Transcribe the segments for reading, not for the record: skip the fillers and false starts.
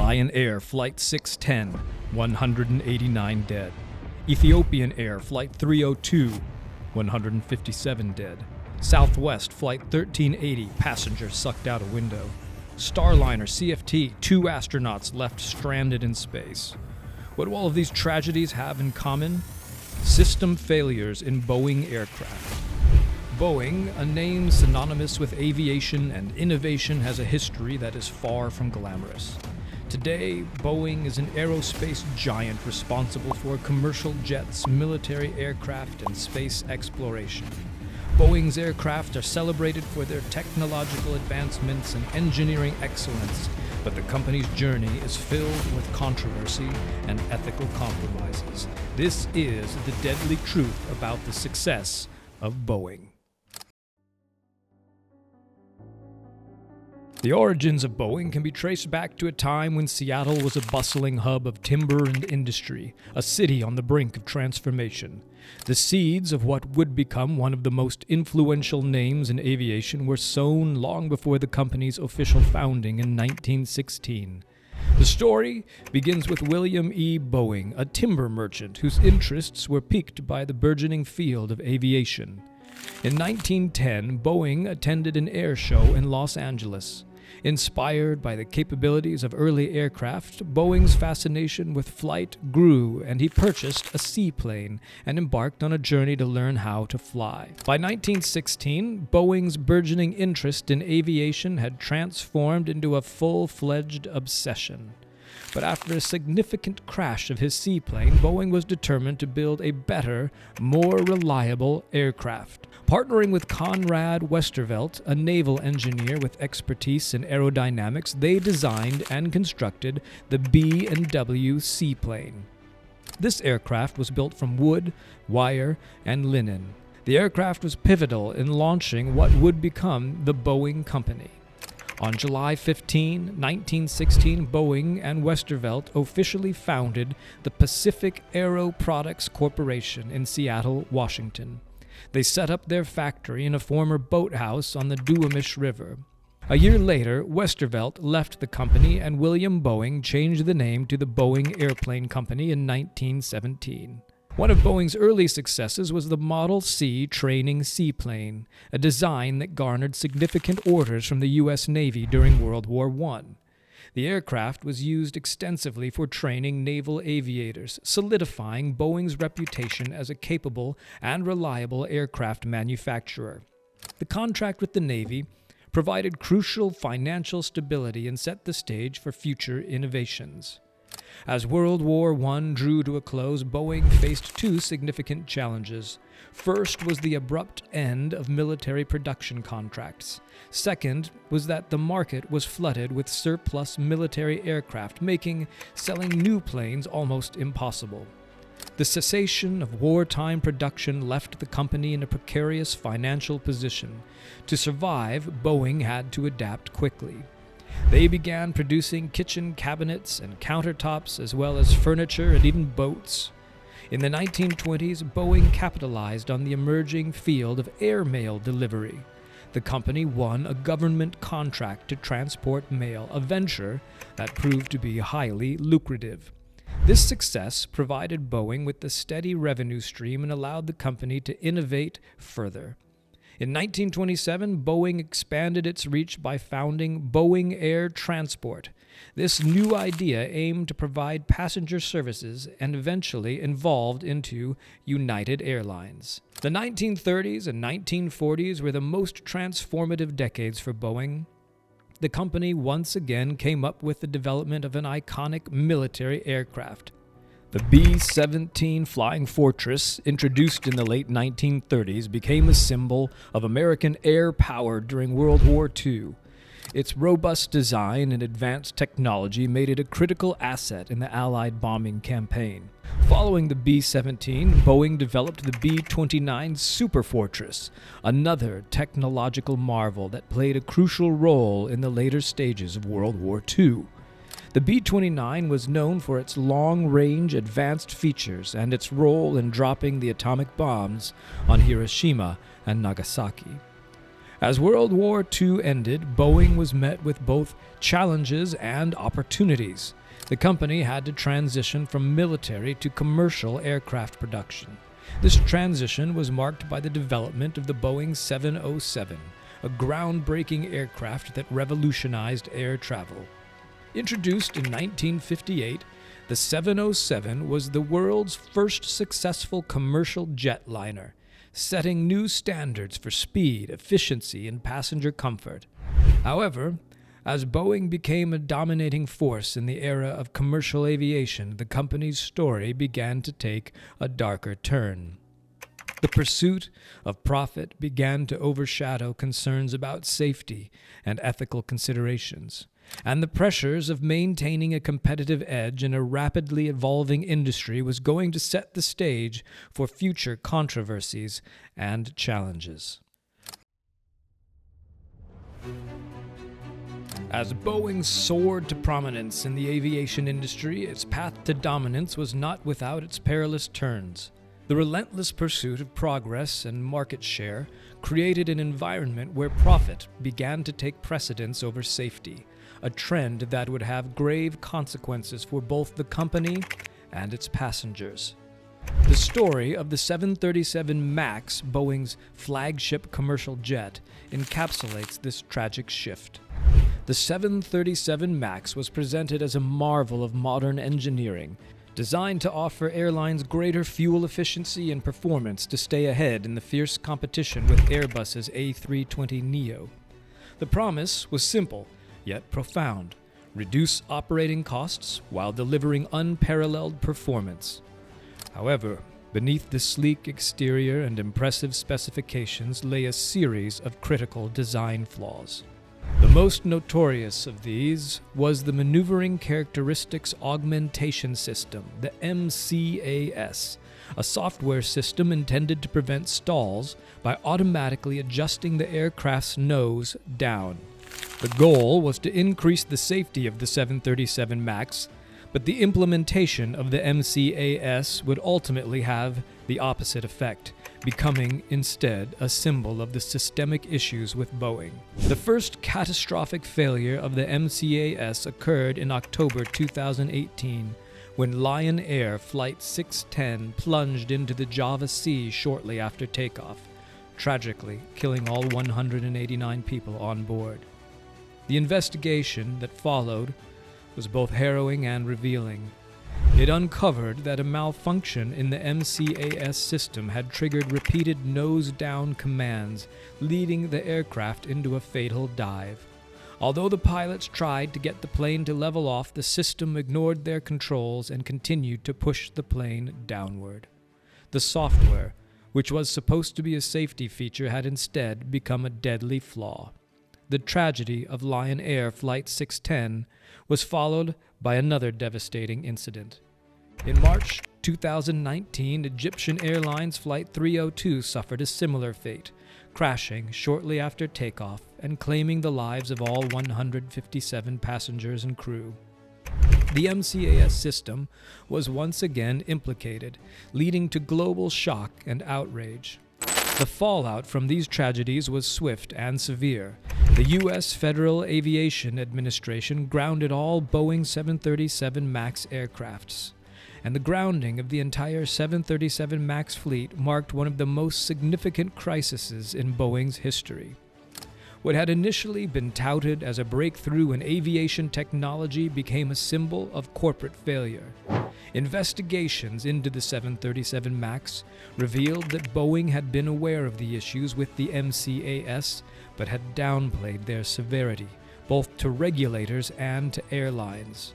Lion Air Flight 610, 189 dead. Ethiopian Air Flight 302, 157 dead. Southwest Flight 1380, passenger sucked out a window. Starliner CFT, 2 astronauts left stranded in space. What do all of these tragedies have in common? System failures in Boeing aircraft. Boeing, a name synonymous with aviation and innovation, has a history that is far from glamorous. Today, Boeing is an aerospace giant responsible for commercial jets, military aircraft, and space exploration. Boeing's aircraft are celebrated for their technological advancements and engineering excellence, but the company's journey is filled with controversy and ethical compromises. This is the deadly truth about the success of Boeing. The origins of Boeing can be traced back to a time when Seattle was a bustling hub of timber and industry, a city on the brink of transformation. The seeds of what would become one of the most influential names in aviation were sown long before the company's official founding in 1916. The story begins with William E. Boeing, a timber merchant whose interests were piqued by the burgeoning field of aviation. In 1910, Boeing attended an air show in Los Angeles. Inspired by the capabilities of early aircraft, Boeing's fascination with flight grew, and he purchased a seaplane and embarked on a journey to learn how to fly. By 1916, Boeing's burgeoning interest in aviation had transformed into a full-fledged obsession. But after a significant crash of his seaplane, Boeing was determined to build a better, more reliable aircraft. Partnering with Conrad Westervelt, a naval engineer with expertise in aerodynamics, they designed and constructed the B&W seaplane. This aircraft was built from wood, wire, and linen. The aircraft was pivotal in launching what would become the Boeing Company. On July 15, 1916, Boeing and Westervelt officially founded the Pacific Aero Products Corporation in Seattle, Washington. They set up their factory in a former boathouse on the Duwamish River. A year later, Westervelt left the company and William Boeing changed the name to the Boeing Airplane Company in 1917. One of Boeing's early successes was the Model C training seaplane, a design that garnered significant orders from the U.S. Navy during World War I. The aircraft was used extensively for training naval aviators, solidifying Boeing's reputation as a capable and reliable aircraft manufacturer. The contract with the Navy provided crucial financial stability and set the stage for future innovations. As World War I drew to a close, Boeing faced 2 significant challenges. First was the abrupt end of military production contracts. Second was that the market was flooded with surplus military aircraft, making selling new planes almost impossible. The cessation of wartime production left the company in a precarious financial position. To survive, Boeing had to adapt quickly. They began producing kitchen cabinets and countertops, as well as furniture and even boats. In the 1920s, Boeing capitalized on the emerging field of airmail delivery. The company won a government contract to transport mail, a venture that proved to be highly lucrative. This success provided Boeing with a steady revenue stream and allowed the company to innovate further. In 1927, Boeing expanded its reach by founding Boeing Air Transport. This new idea aimed to provide passenger services and eventually evolved into United Airlines. The 1930s and 1940s were the most transformative decades for Boeing. The company once again came up with the development of an iconic military aircraft. The B-17 Flying Fortress, introduced in the late 1930s, became a symbol of American air power during World War II. Its robust design and advanced technology made it a critical asset in the Allied bombing campaign. Following the B-17, Boeing developed the B-29 Superfortress, another technological marvel that played a crucial role in the later stages of World War II. The B-29 was known for its long-range advanced features and its role in dropping the atomic bombs on Hiroshima and Nagasaki. As World War II ended, Boeing was met with both challenges and opportunities. The company had to transition from military to commercial aircraft production. This transition was marked by the development of the Boeing 707, a groundbreaking aircraft that revolutionized air travel. Introduced in 1958, the 707 was the world's first successful commercial jetliner, setting new standards for speed, efficiency, and passenger comfort. However, as Boeing became a dominating force in the era of commercial aviation, the company's story began to take a darker turn. The pursuit of profit began to overshadow concerns about safety and ethical considerations, and the pressures of maintaining a competitive edge in a rapidly evolving industry was going to set the stage for future controversies and challenges. As Boeing soared to prominence in the aviation industry, its path to dominance was not without its perilous turns. The relentless pursuit of progress and market share created an environment where profit began to take precedence over safety, a trend that would have grave consequences for both the company and its passengers. The story of the 737 MAX, Boeing's flagship commercial jet, encapsulates this tragic shift. The 737 MAX was presented as a marvel of modern engineering, designed to offer airlines greater fuel efficiency and performance to stay ahead in the fierce competition with Airbus's A320neo. The promise was simple, yet profound: reduce operating costs while delivering unparalleled performance. However, beneath the sleek exterior and impressive specifications lay a series of critical design flaws. The most notorious of these was the Maneuvering Characteristics Augmentation System, the MCAS, a software system intended to prevent stalls by automatically adjusting the aircraft's nose down. The goal was to increase the safety of the 737 MAX, but the implementation of the MCAS would ultimately have the opposite effect, becoming instead a symbol of the systemic issues with Boeing. The first catastrophic failure of the MCAS occurred in October 2018, when Lion Air Flight 610 plunged into the Java Sea shortly after takeoff, tragically killing all 189 people on board. The investigation that followed was both harrowing and revealing. It uncovered that a malfunction in the MCAS system had triggered repeated nose-down commands, leading the aircraft into a fatal dive. Although the pilots tried to get the plane to level off, the system ignored their controls and continued to push the plane downward. The software, which was supposed to be a safety feature, had instead become a deadly flaw. The tragedy of Lion Air Flight 610 was followed by another devastating incident. In March 2019, Egyptian Airlines Flight 302 suffered a similar fate, crashing shortly after takeoff and claiming the lives of all 157 passengers and crew. The MCAS system was once again implicated, leading to global shock and outrage. The fallout from these tragedies was swift and severe. The U.S. Federal Aviation Administration grounded all Boeing 737 MAX aircrafts, and the grounding of the entire 737 MAX fleet marked one of the most significant crises in Boeing's history. What had initially been touted as a breakthrough in aviation technology became a symbol of corporate failure. Investigations into the 737 MAX revealed that Boeing had been aware of the issues with the MCAS, but had downplayed their severity, both to regulators and to airlines.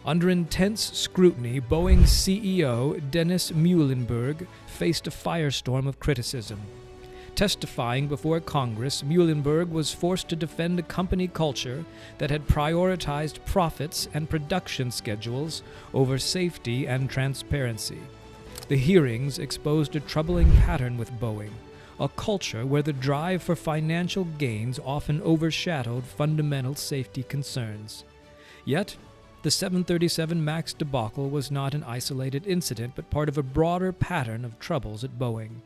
Under intense scrutiny, Boeing's CEO, Dennis Muilenburg, faced a firestorm of criticism. Testifying before Congress, Muilenburg was forced to defend a company culture that had prioritized profits and production schedules over safety and transparency. The hearings exposed a troubling pattern with Boeing, a culture where the drive for financial gains often overshadowed fundamental safety concerns. Yet, the 737 MAX debacle was not an isolated incident, but part of a broader pattern of troubles at Boeing.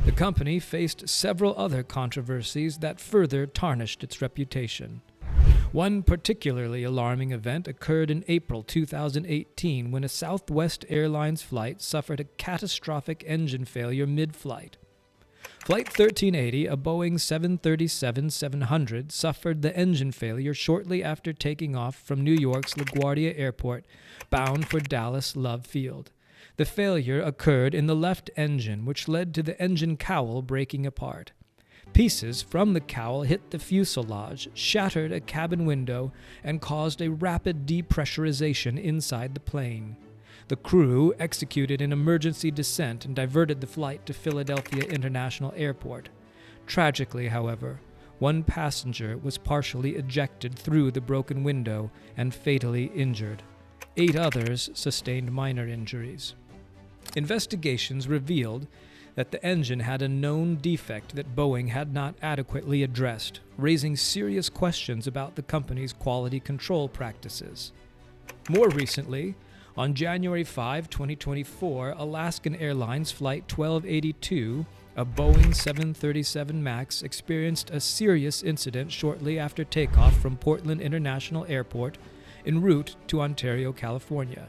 The company faced several other controversies that further tarnished its reputation. One particularly alarming event occurred in April 2018 when a Southwest Airlines flight suffered a catastrophic engine failure mid-flight. Flight 1380, a Boeing 737-700, suffered the engine failure shortly after taking off from New York's LaGuardia Airport, bound for Dallas Love Field. The failure occurred in the left engine, which led to the engine cowl breaking apart. Pieces from the cowl hit the fuselage, shattered a cabin window, and caused a rapid depressurization inside the plane. The crew executed an emergency descent and diverted the flight to Philadelphia International Airport. Tragically, however, one passenger was partially ejected through the broken window and fatally injured. 8 others sustained minor injuries. Investigations revealed that the engine had a known defect that Boeing had not adequately addressed, raising serious questions about the company's quality control practices. More recently, on January 5, 2024, Alaskan Airlines Flight 1282, a Boeing 737 MAX, experienced a serious incident shortly after takeoff from Portland International Airport en route to Ontario, California.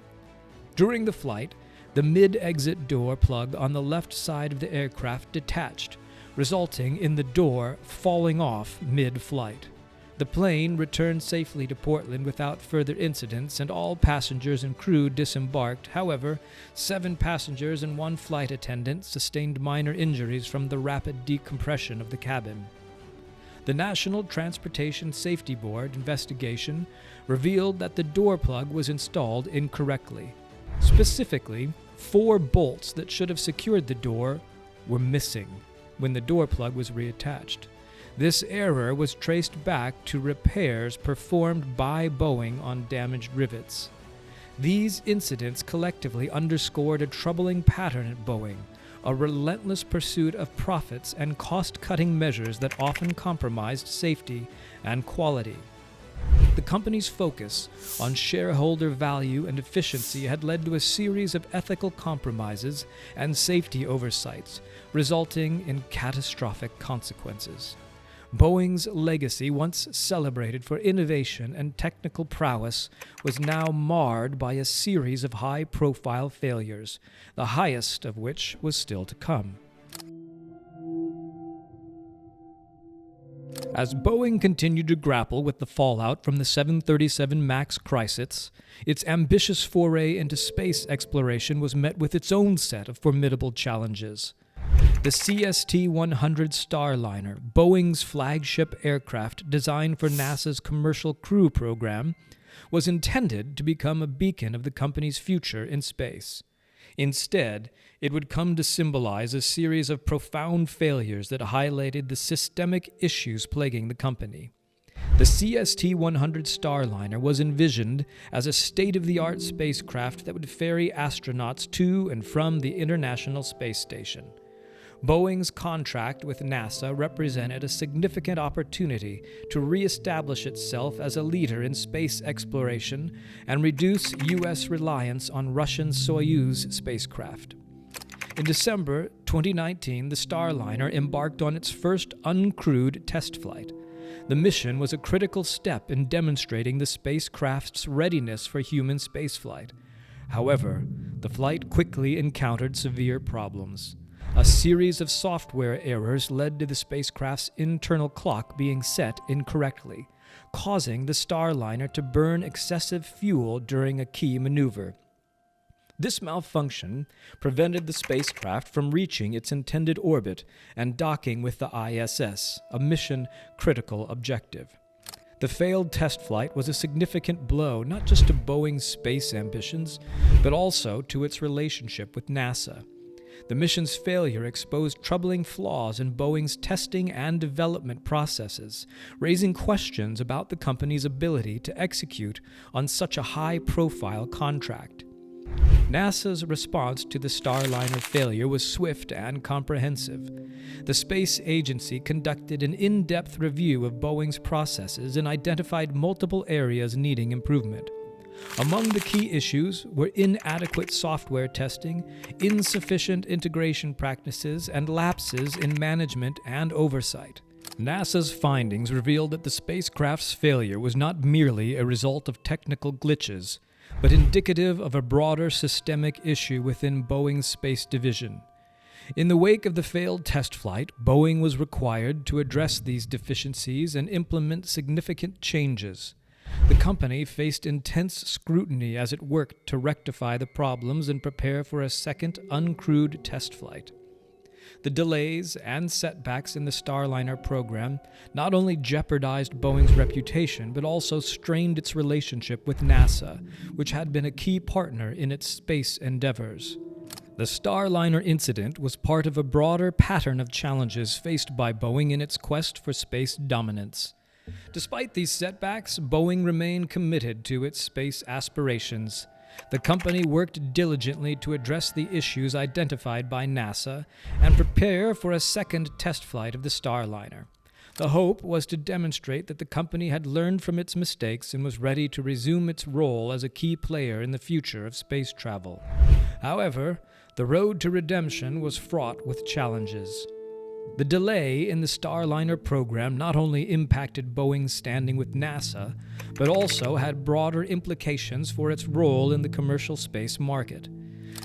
During the flight, the mid-exit door plug on the left side of the aircraft detached, resulting in the door falling off mid-flight. The plane returned safely to Portland without further incidents, and all passengers and crew disembarked. However, 7 passengers and 1 flight attendant sustained minor injuries from the rapid decompression of the cabin. The National Transportation Safety Board investigation revealed that the door plug was installed incorrectly. Specifically, 4 bolts that should have secured the door were missing when the door plug was reattached. This error was traced back to repairs performed by Boeing on damaged rivets. These incidents collectively underscored a troubling pattern at Boeing, a relentless pursuit of profits and cost-cutting measures that often compromised safety and quality. The company's focus on shareholder value and efficiency had led to a series of ethical compromises and safety oversights, resulting in catastrophic consequences. Boeing's legacy, once celebrated for innovation and technical prowess, was now marred by a series of high-profile failures, the highest of which was still to come. As Boeing continued to grapple with the fallout from the 737 MAX crisis, its ambitious foray into space exploration was met with its own set of formidable challenges. The CST-100 Starliner, Boeing's flagship aircraft designed for NASA's Commercial Crew Program, was intended to become a beacon of the company's future in space. Instead, it would come to symbolize a series of profound failures that highlighted the systemic issues plaguing the company. The CST-100 Starliner was envisioned as a state-of-the-art spacecraft that would ferry astronauts to and from the International Space Station. Boeing's contract with NASA represented a significant opportunity to reestablish itself as a leader in space exploration and reduce U.S. reliance on Russian Soyuz spacecraft. In December 2019, the Starliner embarked on its first uncrewed test flight. The mission was a critical step in demonstrating the spacecraft's readiness for human spaceflight. However, the flight quickly encountered severe problems. A series of software errors led to the spacecraft's internal clock being set incorrectly, causing the Starliner to burn excessive fuel during a key maneuver. This malfunction prevented the spacecraft from reaching its intended orbit and docking with the ISS, a mission-critical objective. The failed test flight was a significant blow not just to Boeing's space ambitions, but also to its relationship with NASA. The mission's failure exposed troubling flaws in Boeing's testing and development processes, raising questions about the company's ability to execute on such a high-profile contract. NASA's response to the Starliner failure was swift and comprehensive. The space agency conducted an in-depth review of Boeing's processes and identified multiple areas needing improvement. Among the key issues were inadequate software testing, insufficient integration practices, and lapses in management and oversight. NASA's findings revealed that the spacecraft's failure was not merely a result of technical glitches, but indicative of a broader systemic issue within Boeing's space division. In the wake of the failed test flight, Boeing was required to address these deficiencies and implement significant changes. The company faced intense scrutiny as it worked to rectify the problems and prepare for a second uncrewed test flight. The delays and setbacks in the Starliner program not only jeopardized Boeing's reputation, but also strained its relationship with NASA, which had been a key partner in its space endeavors. The Starliner incident was part of a broader pattern of challenges faced by Boeing in its quest for space dominance. Despite these setbacks, Boeing remained committed to its space aspirations. The company worked diligently to address the issues identified by NASA and prepare for a second test flight of the Starliner. The hope was to demonstrate that the company had learned from its mistakes and was ready to resume its role as a key player in the future of space travel. However, the road to redemption was fraught with challenges. The delay in the Starliner program not only impacted Boeing's standing with NASA, but also had broader implications for its role in the commercial space market.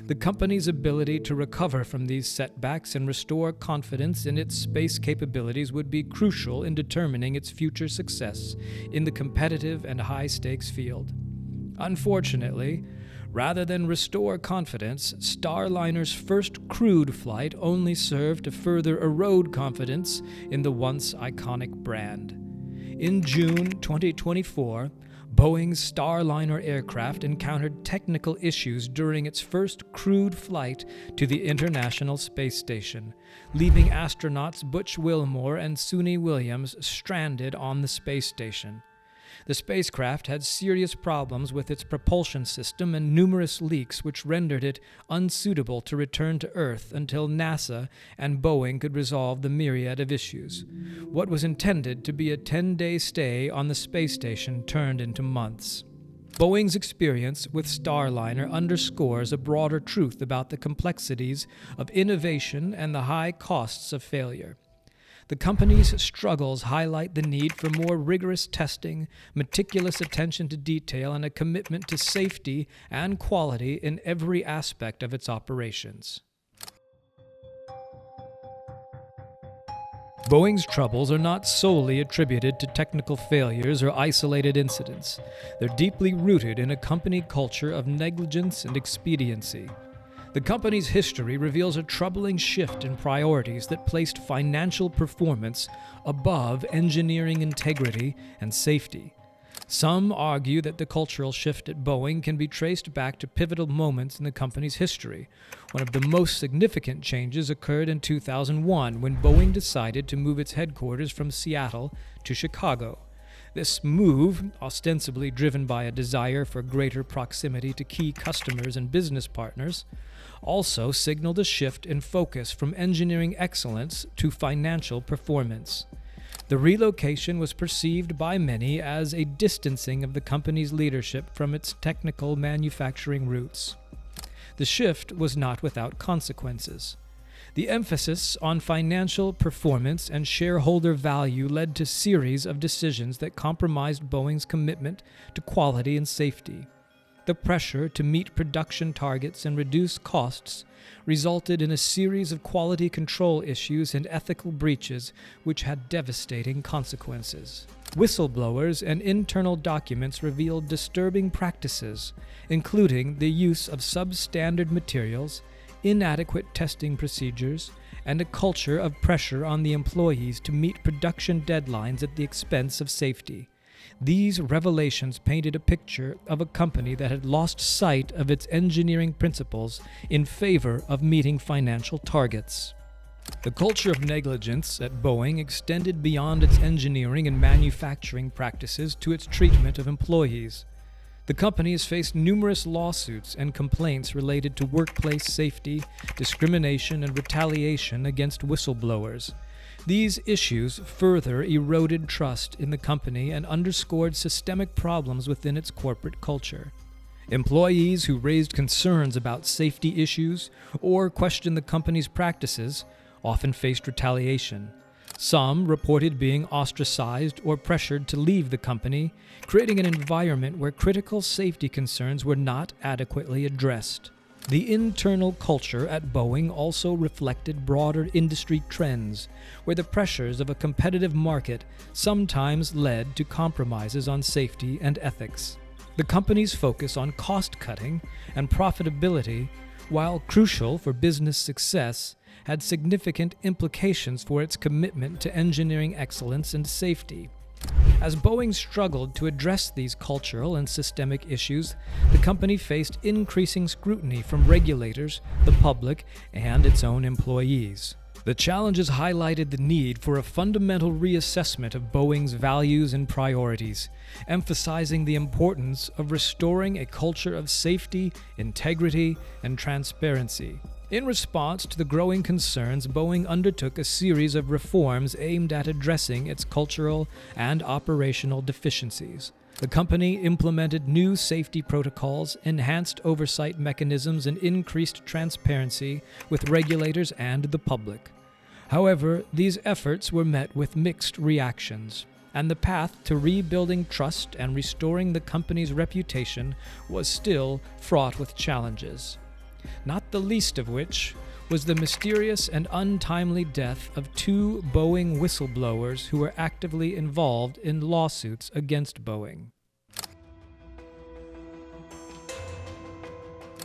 The company's ability to recover from these setbacks and restore confidence in its space capabilities would be crucial in determining its future success in the competitive and high-stakes field. Unfortunately, rather than restore confidence, Starliner's first crewed flight only served to further erode confidence in the once iconic brand. In June 2024, Boeing's Starliner aircraft encountered technical issues during its first crewed flight to the International Space Station, leaving astronauts Butch Wilmore and Suni Williams stranded on the space station. The spacecraft had serious problems with its propulsion system and numerous leaks which rendered it unsuitable to return to Earth until NASA and Boeing could resolve the myriad of issues. What was intended to be a 10-day stay on the space station turned into months. Boeing's experience with Starliner underscores a broader truth about the complexities of innovation and the high costs of failure. The company's struggles highlight the need for more rigorous testing, meticulous attention to detail, and a commitment to safety and quality in every aspect of its operations. Boeing's troubles are not solely attributed to technical failures or isolated incidents. They're deeply rooted in a company culture of negligence and expediency. The company's history reveals a troubling shift in priorities that placed financial performance above engineering integrity and safety. Some argue that the cultural shift at Boeing can be traced back to pivotal moments in the company's history. One of the most significant changes occurred in 2001 when Boeing decided to move its headquarters from Seattle to Chicago. This move, ostensibly driven by a desire for greater proximity to key customers and business partners, also signaled a shift in focus from engineering excellence to financial performance. The relocation was perceived by many as a distancing of the company's leadership from its technical manufacturing roots. The shift was not without consequences. The emphasis on financial performance and shareholder value led to a series of decisions that compromised Boeing's commitment to quality and safety. The pressure to meet production targets and reduce costs resulted in a series of quality control issues and ethical breaches which had devastating consequences. Whistleblowers and internal documents revealed disturbing practices, including the use of substandard materials, inadequate testing procedures, and a culture of pressure on the employees to meet production deadlines at the expense of safety. These revelations painted a picture of a company that had lost sight of its engineering principles in favor of meeting financial targets. The culture of negligence at Boeing extended beyond its engineering and manufacturing practices to its treatment of employees. The company has faced numerous lawsuits and complaints related to workplace safety, discrimination, and retaliation against whistleblowers. These issues further eroded trust in the company and underscored systemic problems within its corporate culture. Employees who raised concerns about safety issues or questioned the company's practices often faced retaliation. Some reported being ostracized or pressured to leave the company, creating an environment where critical safety concerns were not adequately addressed. The internal culture at Boeing also reflected broader industry trends, where the pressures of a competitive market sometimes led to compromises on safety and ethics. The company's focus on cost-cutting and profitability, while crucial for business success, had significant implications for its commitment to engineering excellence and safety. As Boeing struggled to address these cultural and systemic issues, the company faced increasing scrutiny from regulators, the public, and its own employees. The challenges highlighted the need for a fundamental reassessment of Boeing's values and priorities, emphasizing the importance of restoring a culture of safety, integrity, and transparency. In response to the growing concerns, Boeing undertook a series of reforms aimed at addressing its cultural and operational deficiencies. The company implemented new safety protocols, enhanced oversight mechanisms, and increased transparency with regulators and the public. However, these efforts were met with mixed reactions, and the path to rebuilding trust and restoring the company's reputation was still fraught with challenges, not the least of which was the mysterious and untimely death of two Boeing whistleblowers who were actively involved in lawsuits against Boeing.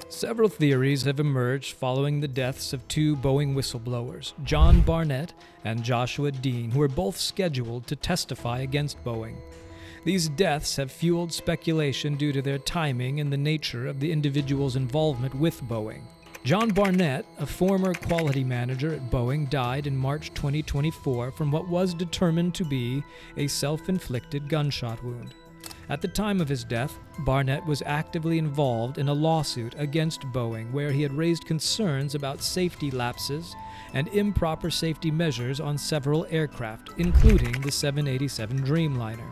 Several theories have emerged following the deaths of two Boeing whistleblowers, John Barnett and Joshua Dean, who were both scheduled to testify against Boeing. These deaths have fueled speculation due to their timing and the nature of the individuals' involvement with Boeing. John Barnett, a former quality manager at Boeing, died in March 2024 from what was determined to be a self-inflicted gunshot wound. At the time of his death, Barnett was actively involved in a lawsuit against Boeing where he had raised concerns about safety lapses and improper safety measures on several aircraft, including the 787 Dreamliner.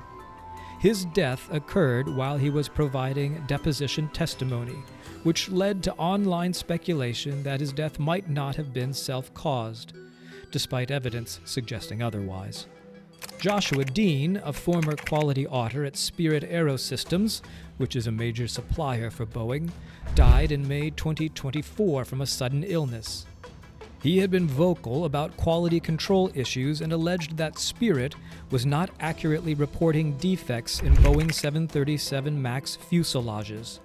His death occurred while he was providing deposition testimony, which led to online speculation that his death might not have been self-caused, despite evidence suggesting otherwise. Joshua Dean, a former quality auditor at Spirit Aerosystems, which is a major supplier for Boeing, died in May 2024 from a sudden illness. He had been vocal about quality control issues and alleged that Spirit was not accurately reporting defects in Boeing 737 MAX fuselages.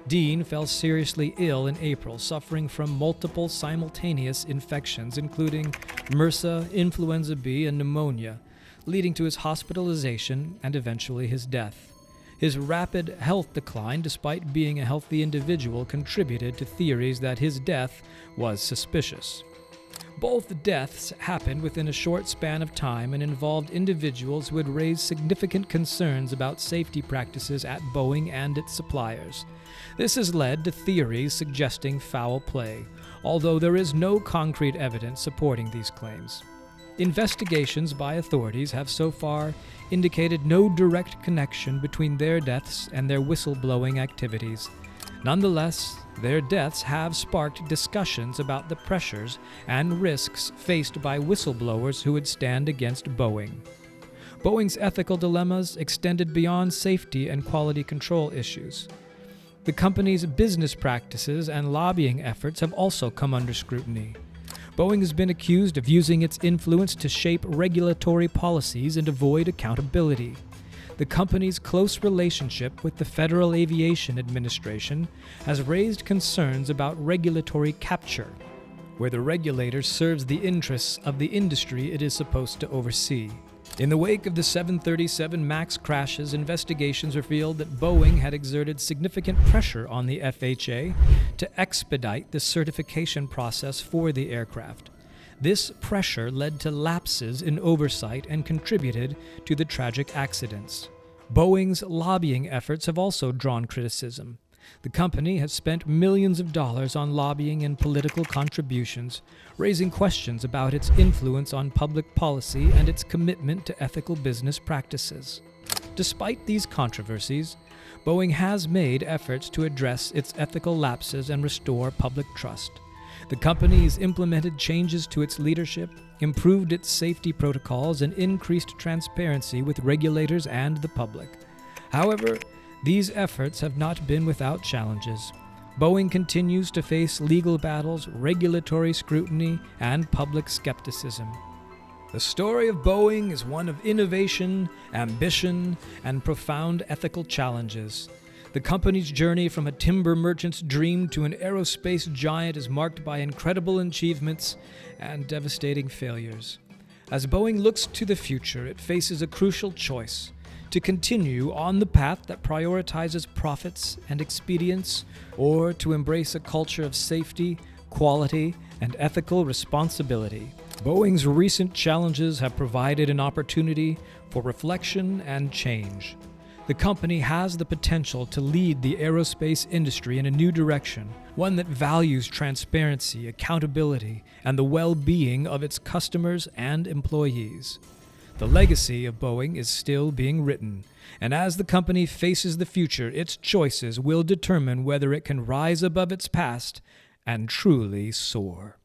Dean fell seriously ill in April, suffering from multiple simultaneous infections, including MRSA, influenza B, and pneumonia, leading to his hospitalization and eventually his death. His rapid health decline, despite being a healthy individual, contributed to theories that his death was suspicious. Both deaths happened within a short span of time and involved individuals who had raised significant concerns about safety practices at Boeing and its suppliers. This has led to theories suggesting foul play, although there is no concrete evidence supporting these claims. Investigations by authorities have so far indicated no direct connection between their deaths and their whistleblowing activities. Nonetheless, their deaths have sparked discussions about the pressures and risks faced by whistleblowers who would stand against Boeing. Boeing's ethical dilemmas extended beyond safety and quality control issues. The company's business practices and lobbying efforts have also come under scrutiny. Boeing has been accused of using its influence to shape regulatory policies and avoid accountability. The company's close relationship with the Federal Aviation Administration has raised concerns about regulatory capture, where the regulator serves the interests of the industry it is supposed to oversee. In the wake of the 737 MAX crashes, investigations revealed that Boeing had exerted significant pressure on the FAA to expedite the certification process for the aircraft. This pressure led to lapses in oversight and contributed to the tragic accidents. Boeing's lobbying efforts have also drawn criticism. The company has spent millions of dollars on lobbying and political contributions, raising questions about its influence on public policy and its commitment to ethical business practices. Despite these controversies, Boeing has made efforts to address its ethical lapses and restore public trust. The company has implemented changes to its leadership, improved its safety protocols, and increased transparency with regulators and the public. However, these efforts have not been without challenges. Boeing continues to face legal battles, regulatory scrutiny, and public skepticism. The story of Boeing is one of innovation, ambition, and profound ethical challenges. The company's journey from a timber merchant's dream to an aerospace giant is marked by incredible achievements and devastating failures. As Boeing looks to the future, it faces a crucial choice: to continue on the path that prioritizes profits and expedience, or to embrace a culture of safety, quality, and ethical responsibility. Boeing's recent challenges have provided an opportunity for reflection and change. The company has the potential to lead the aerospace industry in a new direction, one that values transparency, accountability, and the well-being of its customers and employees. The legacy of Boeing is still being written, and as the company faces the future, its choices will determine whether it can rise above its past and truly soar.